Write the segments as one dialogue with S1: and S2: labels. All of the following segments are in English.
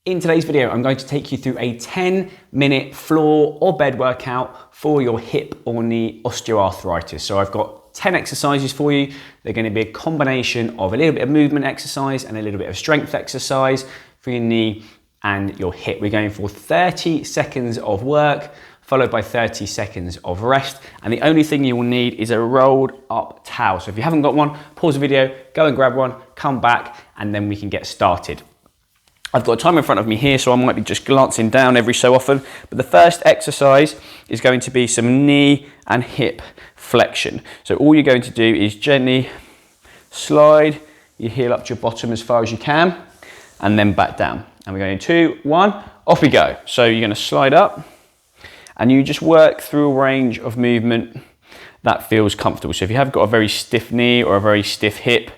S1: In today's video, I'm going to take you through a 10-minute floor or bed workout for your hip or knee osteoarthritis. So I've got 10 exercises for you. They're going to be a combination of a little bit of movement exercise and a little bit of strength exercise for your knee and your hip. We're going for 30 seconds of work, followed by 30 seconds of rest. And the only thing you will need is a rolled up towel. So if you haven't got one, pause the video, go and grab one, come back, and then we can get started. I've got a timer in front of me here, so I might be just glancing down every so often. But the first exercise is going to be some knee and hip flexion. So all you're going to do is gently slide your heel up to your bottom as far as you can, and then back down. And we're going in 2, 1, off we go. So you're going to slide up, and you just work through a range of movement that feels comfortable. So if you have got a very stiff knee or a very stiff hip,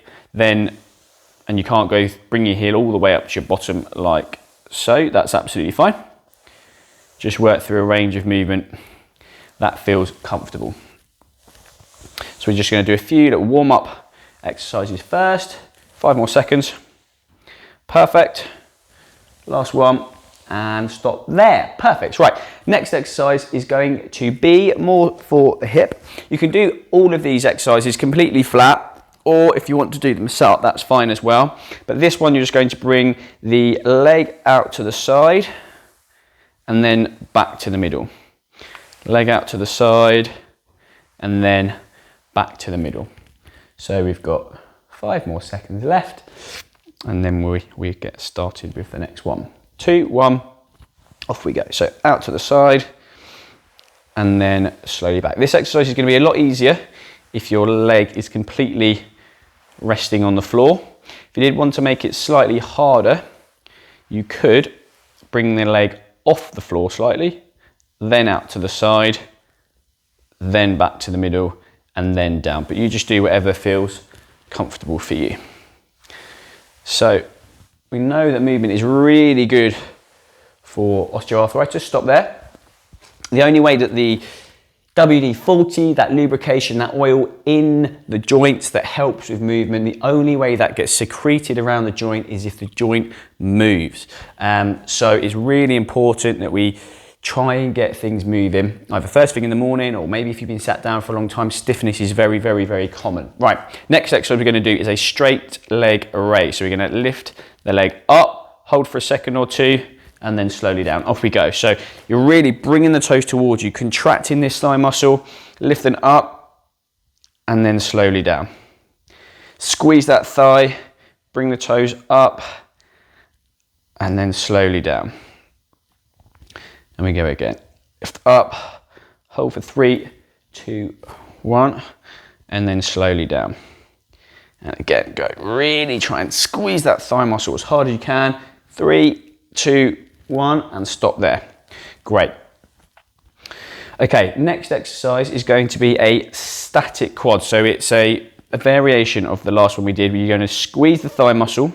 S1: and you can't bring your heel all the way up to your bottom like so, that's absolutely fine. Just work through a range of movement that feels comfortable. So we're just going to do a few little warm-up exercises first. 5 more seconds. Perfect. Last one, and stop there. Perfect. Right, next exercise is going to be more for the hip. You can do all of these exercises completely flat, or if you want to do them sat up, that's fine as well. But this one, you're just going to bring the leg out to the side and then back to the middle. Leg out to the side and then back to the middle. So we've got 5 more seconds left, and then we get started with the next one. 2, 1, off we go. So out to the side and then slowly back. This exercise is going to be a lot easier if your leg is completely resting on the floor. If you did want to make it slightly harder, you could bring the leg off the floor slightly, then out to the side, then back to the middle, and then down. But you just do whatever feels comfortable for you. So we know that movement is really good for osteoarthritis. Stop there. The only way that the WD-40, that lubrication, that oil in the joints that helps with movement, the only way that gets secreted around the joint is if the joint moves. So it's really important that we try and get things moving, either first thing in the morning, or maybe if you've been sat down for a long time, stiffness is very, very, very common. Right, next exercise we're going to do is a straight leg raise. So we're going to lift the leg up, hold for a second or two, and then slowly down. Off we go. So you're really bringing the toes towards you, contracting this thigh muscle, lifting up, and then slowly down. Squeeze that thigh, bring the toes up, and then slowly down. And we go again. Lift up, hold for 3, 2, 1, and then slowly down. And again, go. Really try and squeeze that thigh muscle as hard as you can. 3, 2, 1, and stop there. Great. Okay, next exercise is going to be a static quad. So it's a variation of the last one we did, where you're going to squeeze the thigh muscle,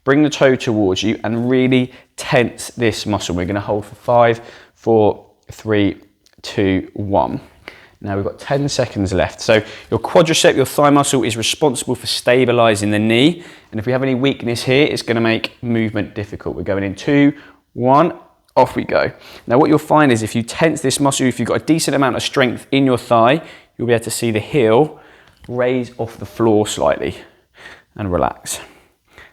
S1: bring the toe towards you, and really tense this muscle. We're going to hold for 5, 4, 3, 2, 1. Now we've got 10 seconds left. So your quadricep, your thigh muscle, is responsible for stabilizing the knee. And if we have any weakness here, it's going to make movement difficult. We're going in 2, 1, off we go. Now what you'll find is if you tense this muscle, if you've got a decent amount of strength in your thigh, you'll be able to see the heel raise off the floor slightly and relax.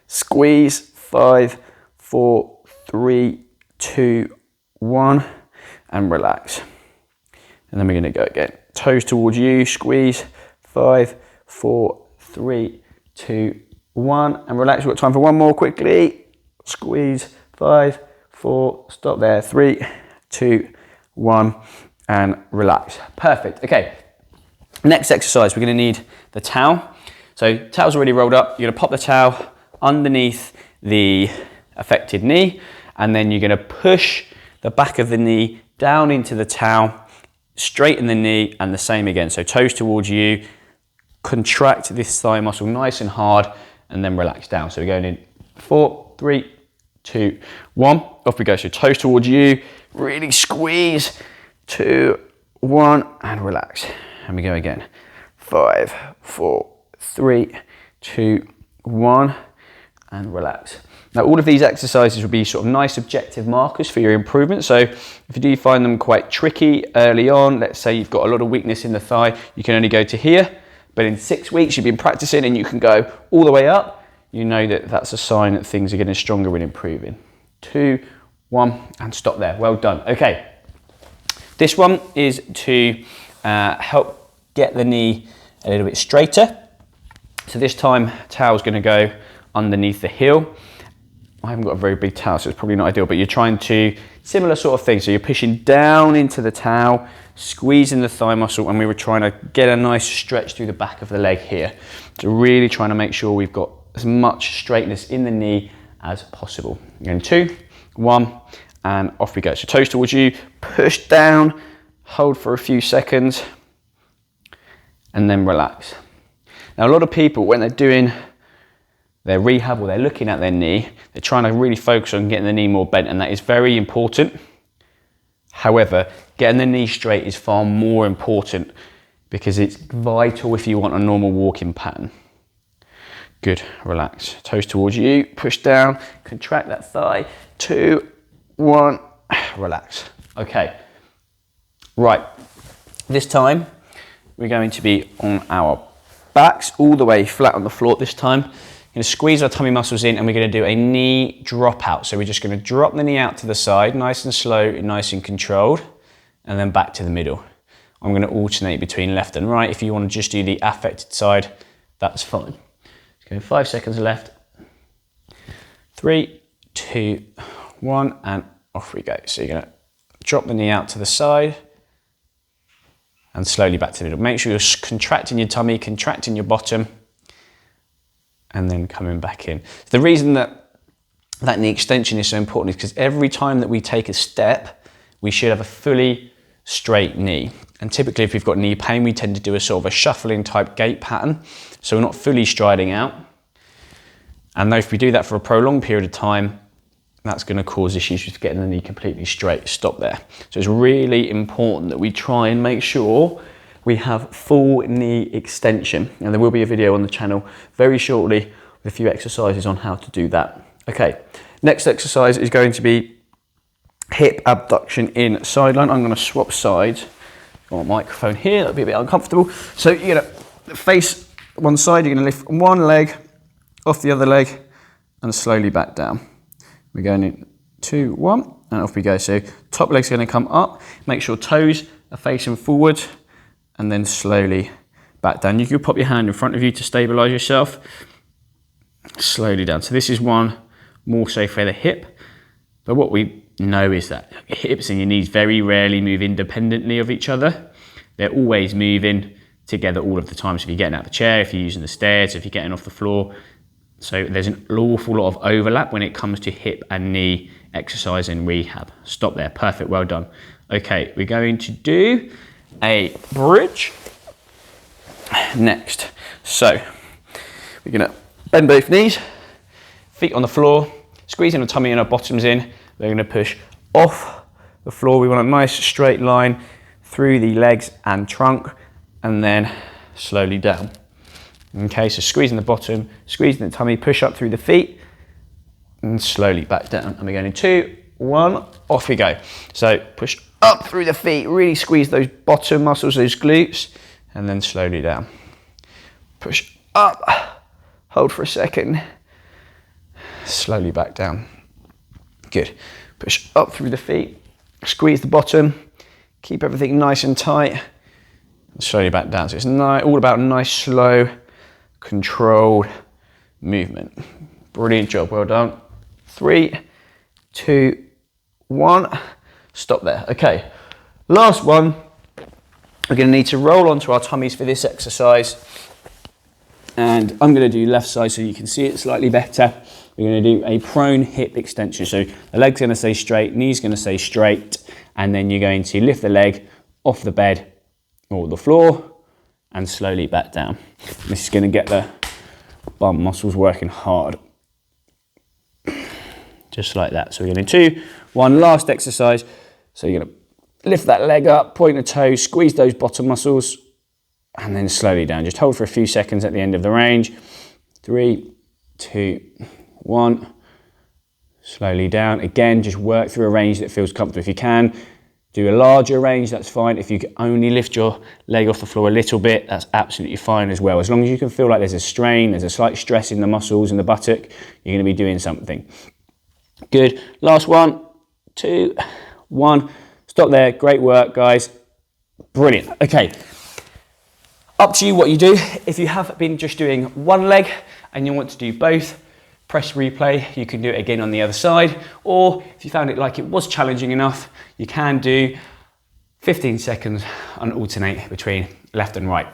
S1: Squeeze, 5, 4, 3, 2, 1, and relax. And then we're going to go again. Toes towards you, squeeze, 5, 4, 3, 2, 1, and relax. We've got time for one more quickly. Squeeze, 5, 4, stop there, 3, 2, 1, and relax. Perfect. Okay, next exercise, we're going to need the towel. So towel's already rolled up. You're going to pop the towel underneath the affected knee, and then you're going to push the back of the knee down into the towel, straighten the knee, and the same again. So toes towards you, contract this thigh muscle nice and hard, and then relax down. So we're going in 4, 3, 2, 1, off we go. So toes towards you, really squeeze, 2, 1, and relax. And we go again. 5, 4, 3, 2, 1, and relax. Now, all of these exercises will be sort of nice objective markers for your improvement. So if you do find them quite tricky early on, let's say you've got a lot of weakness in the thigh, you can only go to here, but in 6 weeks you've been practicing and you can go all the way up, you know that that's a sign that things are getting stronger and improving. 2, 1, and stop there. Well done. Okay, this one is to help get the knee a little bit straighter. So this time, towel's going to go underneath the heel. I haven't got a very big towel, so it's probably not ideal, but you're trying to, similar sort of thing. So you're pushing down into the towel, squeezing the thigh muscle, and we were trying to get a nice stretch through the back of the leg here. So really trying to make sure we've got as much straightness in the knee as possible. Again, 2, 1, and off we go. So toes towards you, push down, hold for a few seconds, and then relax. Now, a lot of people, when they're doing their rehab or they're looking at their knee, they're trying to really focus on getting the knee more bent, and that is very important. However, getting the knee straight is far more important because it's vital if you want a normal walking pattern. Good, relax. Toes towards you, push down, contract that thigh. 2, 1, relax. Okay, right. This time, we're going to be on our backs, all the way flat on the floor this time. We're going to squeeze our tummy muscles in and we're going to do a knee drop out. So we're just going to drop the knee out to the side, nice and slow, nice and controlled, and then back to the middle. I'm going to alternate between left and right. If you want to just do the affected side, that's fine. Let's go 5 seconds left. 3, 2, 1, and off we go. So you're going to drop the knee out to the side and slowly back to the middle. Make sure you're contracting your tummy, contracting your bottom, and then coming back in. The reason that knee extension is so important is because every time that we take a step, we should have a fully straight knee. And typically if we've got knee pain, we tend to do a sort of a shuffling type gait pattern. So we're not fully striding out. And if we do that for a prolonged period of time, that's going to cause issues with getting the knee completely straight. Stop there. So it's really important that we try and make sure we have full knee extension, and there will be a video on the channel very shortly with a few exercises on how to do that. Okay, next exercise is going to be hip abduction in sideline. I'm going to swap sides. Got my microphone here, that'll be a bit uncomfortable. So you're going to face one side, you're going to lift one leg off the other leg and slowly back down. We're going in 2, 1, and off we go. So top leg's going to come up, make sure toes are facing forward, and then slowly back down. You can pop your hand in front of you to stabilize yourself. Slowly down. So this is one more so for the hip. But what we know is that your hips and your knees very rarely move independently of each other. They're always moving together all of the time. So if you're getting out of the chair, if you're using the stairs, if you're getting off the floor. So there's an awful lot of overlap when it comes to hip and knee exercise and rehab. Stop there. Perfect. Well done. Okay, we're going to do a bridge next. So we're going to bend both knees, feet on the floor, squeezing our tummy and our bottoms in. We're going to push off the floor. We want a nice straight line through the legs and trunk, and then slowly down. Okay, so squeezing the bottom, squeezing the tummy, push up through the feet, and slowly back down. And we're going in 2, 1, off we go. So push up through the feet, really squeeze those bottom muscles, those glutes, and then slowly down. Push up, hold for a second, slowly back down. Good. Push up through the feet, squeeze the bottom, keep everything nice and tight, and slowly back down. So it's all about nice, slow, controlled movement. Brilliant job, well done. 3, 2, 1. Stop there. Okay, last one. We're going to need to roll onto our tummies for this exercise. And I'm going to do left side so you can see it slightly better. We're going to do a prone hip extension. So the leg's going to stay straight, knee's going to stay straight, and then you're going to lift the leg off the bed or the floor and slowly back down. This is going to get the bum muscles working hard. Just like that. So we're going to do 2, 1, last exercise. So you're going to lift that leg up, point the toes, squeeze those bottom muscles, and then slowly down. Just hold for a few seconds at the end of the range. 3, 2, 1, slowly down. Again, just work through a range that feels comfortable. If you can, do a larger range, that's fine. If you can only lift your leg off the floor a little bit, that's absolutely fine as well. As long as you can feel like there's a strain, there's a slight stress in the muscles and the buttock, you're gonna be doing something. Good, last one, 2, 1. Stop there, great work, guys. Brilliant, okay. Up to you what you do. If you have been just doing one leg and you want to do both, press replay. You can do it again on the other side, or if you found it like it was challenging enough, you can do 15 seconds and alternate between left and right.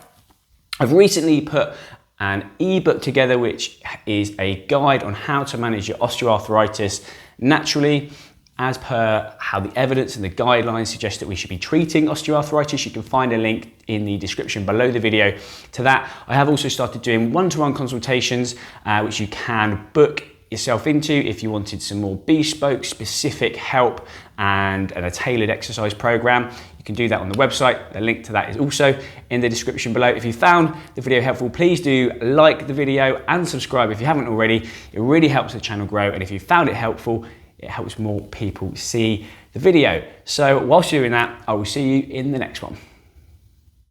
S1: I've recently put an ebook together, which is a guide on how to manage your osteoarthritis naturally, as per how the evidence and the guidelines suggest that we should be treating osteoarthritis. You can find a link in the description below the video to that. I have also started doing one-to-one consultations, which you can book yourself into if you wanted some more bespoke, specific help and a tailored exercise program. You can do that on the website. The link to that is also in the description below. If you found the video helpful, please do like the video and subscribe if you haven't already. It really helps the channel grow, and if you found it helpful, it helps more people see the video. So whilst you're doing that, I will see you in the next one.